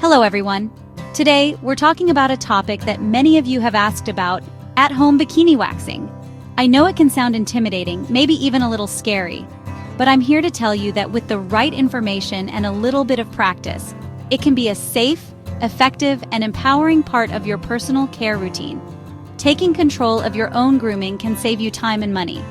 Hello everyone. Today, we're talking about a topic that many of you have asked about, at-home bikini waxing. I know it can sound intimidating, maybe even a little scary, but I'm here to tell you that with the right information and a little bit of practice, it can be a safe, effective, and empowering part of your personal care routine. Taking control of your own grooming can save you time and money.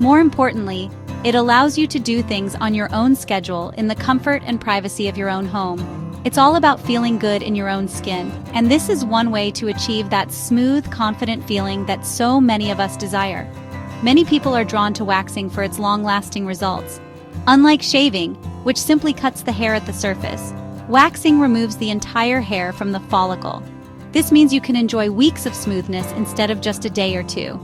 More importantly, it allows you to do things on your own schedule in the comfort and privacy of your own home. It's all about feeling good in your own skin, and this is one way to achieve that smooth, confident feeling that so many of us desire. Many people are drawn to waxing for its long-lasting results. Unlike shaving, which simply cuts the hair at the surface, waxing removes the entire hair from the follicle. This means you can enjoy weeks of smoothness instead of just a day or two.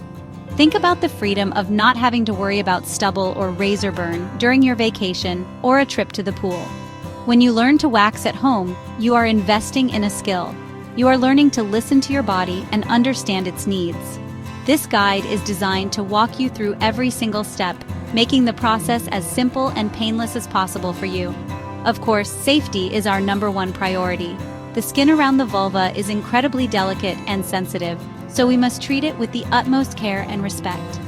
Think about the freedom of not having to worry about stubble or razor burn during your vacation or a trip to the pool. When you learn to wax at home, you are investing in a skill. You are learning to listen to your body and understand its needs. This guide is designed to walk you through every single step, making the process as simple and painless as possible for you. Of course, safety is our #1 priority. The skin around the vulva is incredibly delicate and sensitive, so we must treat it with the utmost care and respect.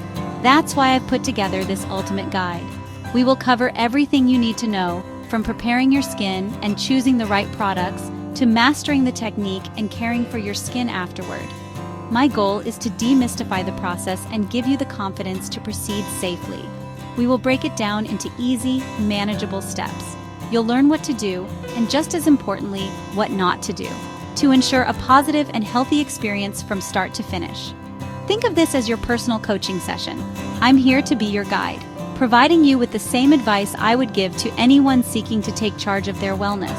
That's why I've put together this ultimate guide. We will cover everything you need to know, from preparing your skin and choosing the right products to mastering the technique and caring for your skin afterward. My goal is to demystify the process and give you the confidence to proceed safely. We will break it down into easy, manageable steps. You'll learn what to do, and just as importantly, what not to do, to ensure a positive and healthy experience from start to finish. Think of this as your personal coaching session. I'm here to be your guide, providing you with the same advice I would give to anyone seeking to take charge of their wellness.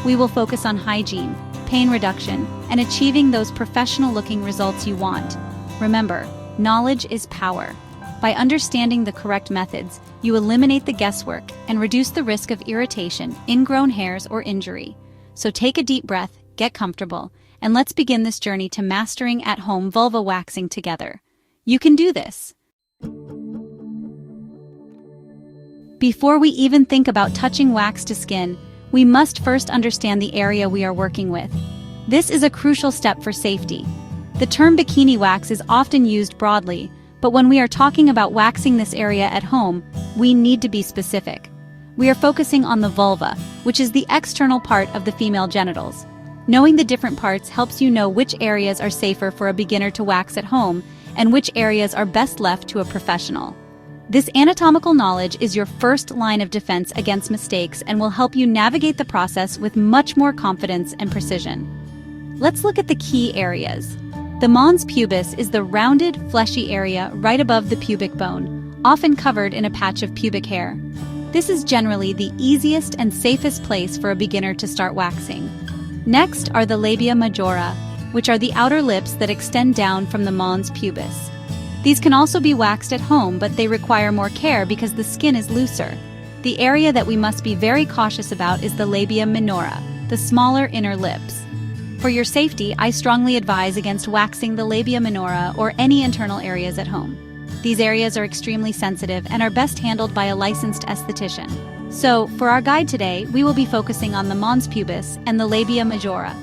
We will focus on hygiene, pain reduction, and achieving those professional-looking results you want. Remember, knowledge is power. By understanding the correct methods, you eliminate the guesswork and reduce the risk of irritation, ingrown hairs, or injury. So take a deep breath, get comfortable, and let's begin this journey to mastering at-home vulva waxing together. You can do this. Before we even think about touching wax to skin, we must first understand the area we are working with. This is a crucial step for safety. The term bikini wax is often used broadly, but when we are talking about waxing this area at home, we need to be specific. We are focusing on the vulva, which is the external part of the female genitals. Knowing the different parts helps you know which areas are safer for a beginner to wax at home and which areas are best left to a professional. This anatomical knowledge is your first line of defense against mistakes and will help you navigate the process with much more confidence and precision. Let's look at the key areas. The mons pubis is the rounded, fleshy area right above the pubic bone, often covered in a patch of pubic hair. This is generally the easiest and safest place for a beginner to start waxing. Next are the labia majora, which are the outer lips that extend down from the mons pubis. These can also be waxed at home, but they require more care because the skin is looser. The area that we must be very cautious about is the labia minora, the smaller inner lips. For your safety, I strongly advise against waxing the labia minora or any internal areas at home. These areas are extremely sensitive and are best handled by a licensed esthetician. So, for our guide today, we will be focusing on the mons pubis and the labia majora.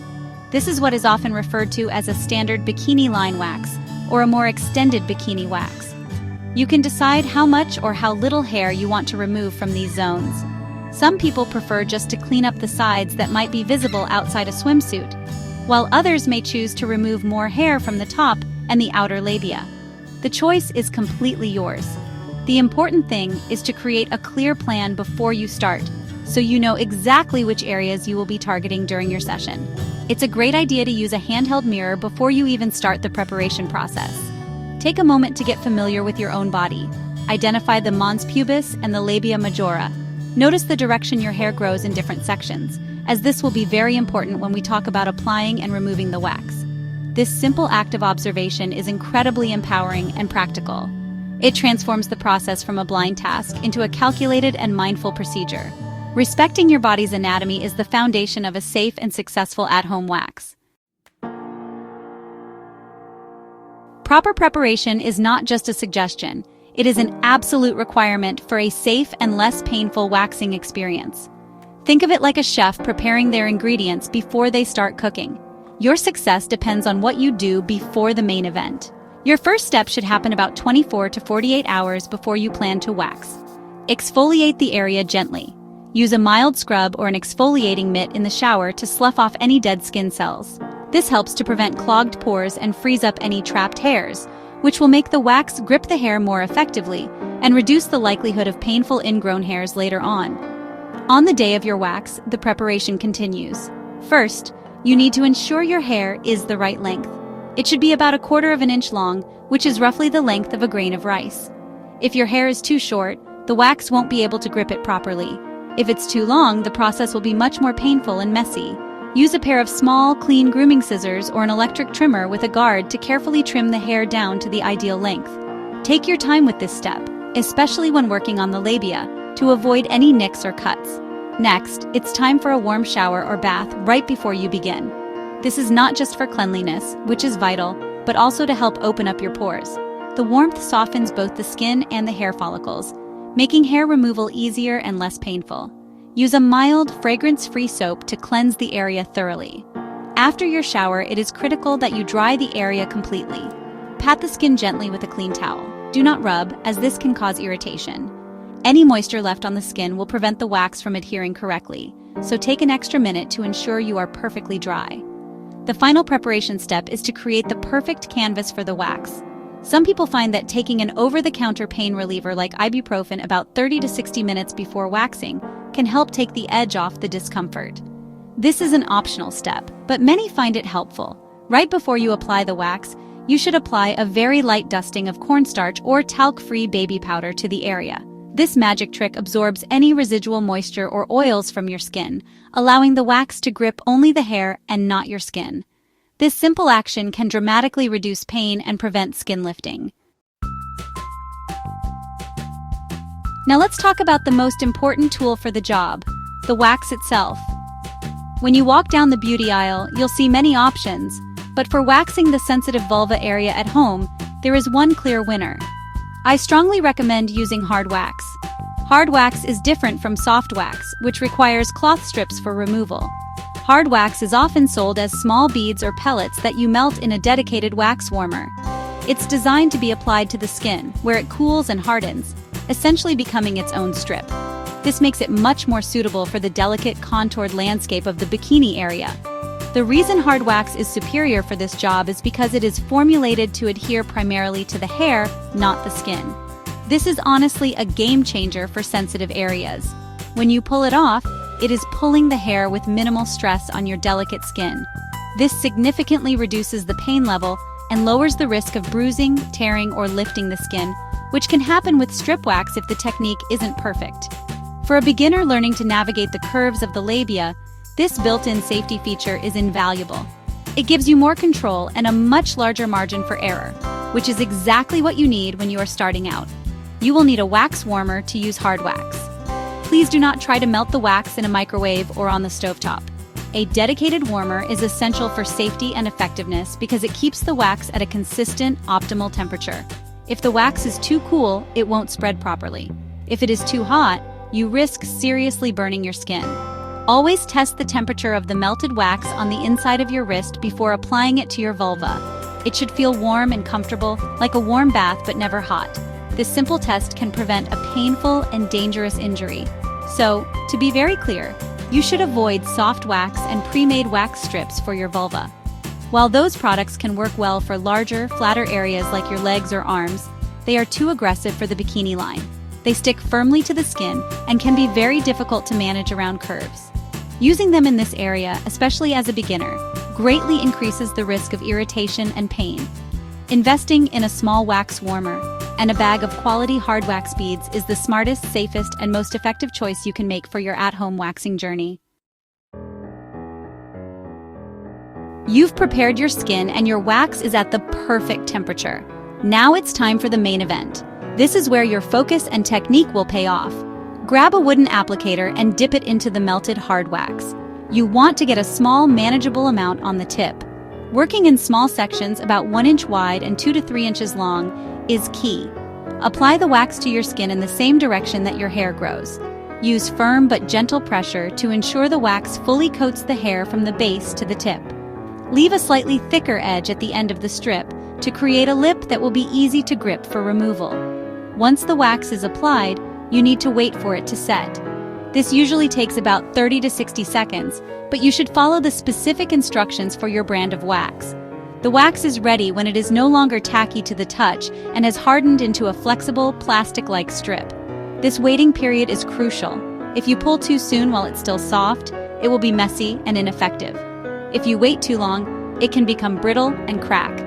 This is what is often referred to as a standard bikini line wax, or a more extended bikini wax. You can decide how much or how little hair you want to remove from these zones. Some people prefer just to clean up the sides that might be visible outside a swimsuit, while others may choose to remove more hair from the top and the outer labia. The choice is completely yours. The important thing is to create a clear plan before you start, so you know exactly which areas you will be targeting during your session. It's a great idea to use a handheld mirror before you even start the preparation process. Take a moment to get familiar with your own body. Identify the mons pubis and the labia majora. Notice the direction your hair grows in different sections, as this will be very important when we talk about applying and removing the wax. This simple act of observation is incredibly empowering and practical. It transforms the process from a blind task into a calculated and mindful procedure. Respecting your body's anatomy is the foundation of a safe and successful at-home wax. Proper preparation is not just a suggestion, it is an absolute requirement for a safe and less painful waxing experience. Think of it like a chef preparing their ingredients before they start cooking. Your success depends on what you do before the main event. Your first step should happen about 24 to 48 hours before you plan to wax. Exfoliate the area gently. Use a mild scrub or an exfoliating mitt in the shower to slough off any dead skin cells. This helps to prevent clogged pores and frees up any trapped hairs, which will make the wax grip the hair more effectively and reduce the likelihood of painful ingrown hairs later on. On the day of your wax, the preparation continues. First, you need to ensure your hair is the right length. It should be about 1/4 of an inch long, which is roughly the length of a grain of rice. If your hair is too short, the wax won't be able to grip it properly. If it's too long, the process will be much more painful and messy. Use a pair of small, clean grooming scissors or an electric trimmer with a guard to carefully trim the hair down to the ideal length. Take your time with this step, especially when working on the labia, to avoid any nicks or cuts. Next, it's time for a warm shower or bath right before you begin. This is not just for cleanliness, which is vital, but also to help open up your pores. The warmth softens both the skin and the hair follicles, making hair removal easier and less painful. Use a mild, fragrance-free soap to cleanse the area thoroughly. After your shower, it is critical that you dry the area completely. Pat the skin gently with a clean towel. Do not rub, as this can cause irritation. Any moisture left on the skin will prevent the wax from adhering correctly, so take an extra minute to ensure you are perfectly dry. The final preparation step is to create the perfect canvas for the wax. Some people find that taking an over-the-counter pain reliever like ibuprofen about 30 to 60 minutes before waxing can help take the edge off the discomfort. This is an optional step, but many find it helpful. Right before you apply the wax, you should apply a very light dusting of cornstarch or talc-free baby powder to the area. This magic trick absorbs any residual moisture or oils from your skin, allowing the wax to grip only the hair and not your skin. This simple action can dramatically reduce pain and prevent skin lifting. Now let's talk about the most important tool for the job, the wax itself. When you walk down the beauty aisle, you'll see many options, but for waxing the sensitive vulva area at home, there is one clear winner. I strongly recommend using hard wax. Hard wax is different from soft wax, which requires cloth strips for removal. Hard wax is often sold as small beads or pellets that you melt in a dedicated wax warmer. It's designed to be applied to the skin, where it cools and hardens, essentially becoming its own strip. This makes it much more suitable for the delicate, contoured landscape of the bikini area. The reason hard wax is superior for this job is because it is formulated to adhere primarily to the hair, not the skin. This is honestly a game changer for sensitive areas. When you pull it off, it is pulling the hair with minimal stress on your delicate skin. This significantly reduces the pain level and lowers the risk of bruising, tearing, or lifting the skin, which can happen with strip wax if the technique isn't perfect. For a beginner learning to navigate the curves of the labia, this built-in safety feature is invaluable. It gives you more control and a much larger margin for error, which is exactly what you need when you are starting out. You will need a wax warmer to use hard wax. Please do not try to melt the wax in a microwave or on the stovetop. A dedicated warmer is essential for safety and effectiveness because it keeps the wax at a consistent, optimal temperature. If the wax is too cool, it won't spread properly. If it is too hot, you risk seriously burning your skin. Always test the temperature of the melted wax on the inside of your wrist before applying it to your vulva. It should feel warm and comfortable, like a warm bath but never hot. This simple test can prevent a painful and dangerous injury. So, to be very clear, you should avoid soft wax and pre-made wax strips for your vulva. While those products can work well for larger, flatter areas like your legs or arms, they are too aggressive for the bikini line. They stick firmly to the skin and can be very difficult to manage around curves. Using them in this area, especially as a beginner, greatly increases the risk of irritation and pain. Investing in a small wax warmer and a bag of quality hard wax beads is the smartest, safest, and most effective choice you can make for your at-home waxing journey. You've prepared your skin and your wax is at the perfect temperature. Now it's time for the main event. This is where your focus and technique will pay off. Grab a wooden applicator and dip it into the melted hard wax. You want to get a small, manageable amount on the tip. Working in small sections about 1 inch wide and 2 to 3 inches long is key. Apply the wax to your skin in the same direction that your hair grows. Use firm but gentle pressure to ensure the wax fully coats the hair from the base to the tip. Leave a slightly thicker edge at the end of the strip to create a lip that will be easy to grip for removal. Once the wax is applied, you need to wait for it to set. This usually takes about 30 to 60 seconds, but you should follow the specific instructions for your brand of wax. The wax is ready when it is no longer tacky to the touch and has hardened into a flexible, plastic-like strip. This waiting period is crucial. If you pull too soon while it's still soft, it will be messy and ineffective. If you wait too long, it can become brittle and crack.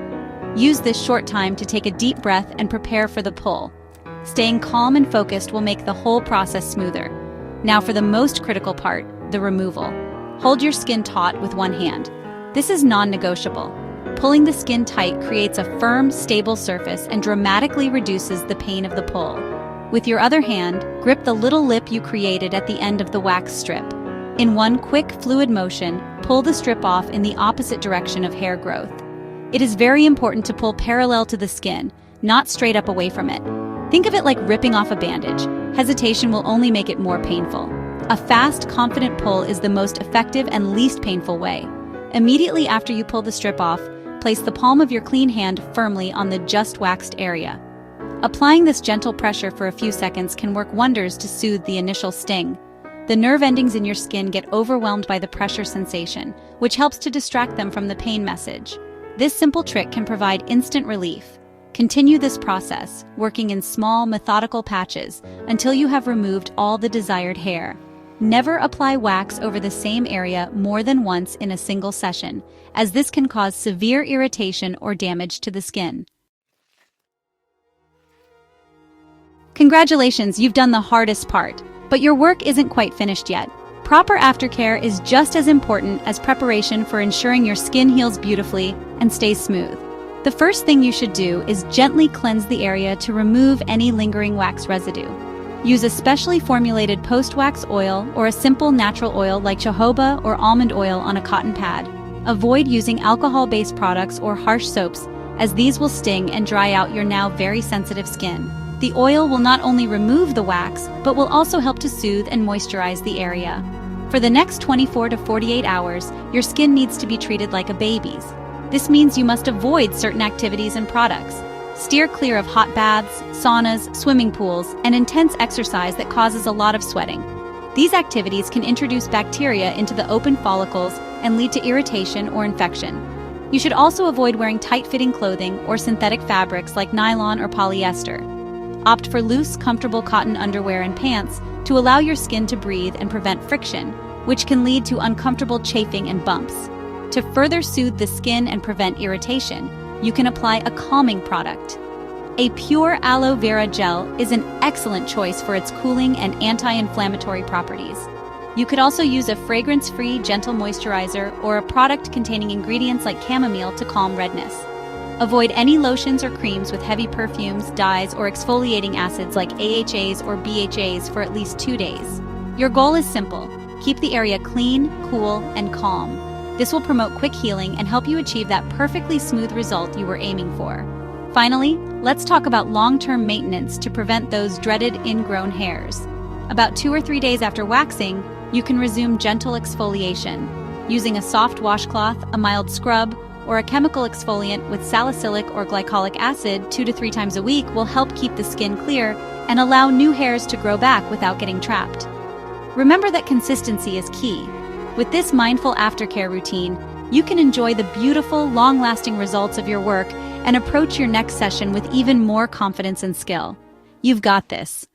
Use this short time to take a deep breath and prepare for the pull. Staying calm and focused will make the whole process smoother. Now for the most critical part, the removal. Hold your skin taut with one hand. This is non-negotiable. Pulling the skin tight creates a firm, stable surface and dramatically reduces the pain of the pull. With your other hand, grip the little lip you created at the end of the wax strip. In one quick, fluid motion, pull the strip off in the opposite direction of hair growth. It is very important to pull parallel to the skin, not straight up away from it. Think of it like ripping off a bandage. Hesitation will only make it more painful. A fast, confident pull is the most effective and least painful way. Immediately after you pull the strip off, place the palm of your clean hand firmly on the just waxed area. Applying this gentle pressure for a few seconds can work wonders to soothe the initial sting. The nerve endings in your skin get overwhelmed by the pressure sensation, which helps to distract them from the pain message. This simple trick can provide instant relief. Continue this process, working in small, methodical patches, until you have removed all the desired hair. Never apply wax over the same area more than once in a single session, as this can cause severe irritation or damage to the skin. Congratulations, you've done the hardest part, but your work isn't quite finished yet. Proper aftercare is just as important as preparation for ensuring your skin heals beautifully and stays smooth. The first thing you should do is gently cleanse the area to remove any lingering wax residue. Use a specially formulated post-wax oil or a simple natural oil like jojoba or almond oil on a cotton pad. Avoid using alcohol-based products or harsh soaps, as these will sting and dry out your now very sensitive skin. The oil will not only remove the wax, but will also help to soothe and moisturize the area. For the next 24 to 48 hours, your skin needs to be treated like a baby's. This means you must avoid certain activities and products. Steer clear of hot baths, saunas, swimming pools, and intense exercise that causes a lot of sweating. These activities can introduce bacteria into the open follicles and lead to irritation or infection. You should also avoid wearing tight-fitting clothing or synthetic fabrics like nylon or polyester. Opt for loose, comfortable cotton underwear and pants to allow your skin to breathe and prevent friction, which can lead to uncomfortable chafing and bumps. To further soothe the skin and prevent irritation, you can apply a calming product. A pure aloe vera gel is an excellent choice for its cooling and anti-inflammatory properties. You could also use a fragrance-free, gentle moisturizer or a product containing ingredients like chamomile to calm redness. Avoid any lotions or creams with heavy perfumes, dyes, or exfoliating acids like AHAs or BHAs for at least 2 days. Your goal is simple: keep the area clean, cool, and calm. This will promote quick healing and help you achieve that perfectly smooth result you were aiming for. Finally, let's talk about long-term maintenance to prevent those dreaded ingrown hairs. About 2 or 3 days after waxing, you can resume gentle exfoliation. Using a soft washcloth, a mild scrub, or a chemical exfoliant with salicylic or glycolic acid 2 to 3 times a week will help keep the skin clear and allow new hairs to grow back without getting trapped. Remember that consistency is key. With this mindful aftercare routine, you can enjoy the beautiful, long-lasting results of your work and approach your next session with even more confidence and skill. You've got this.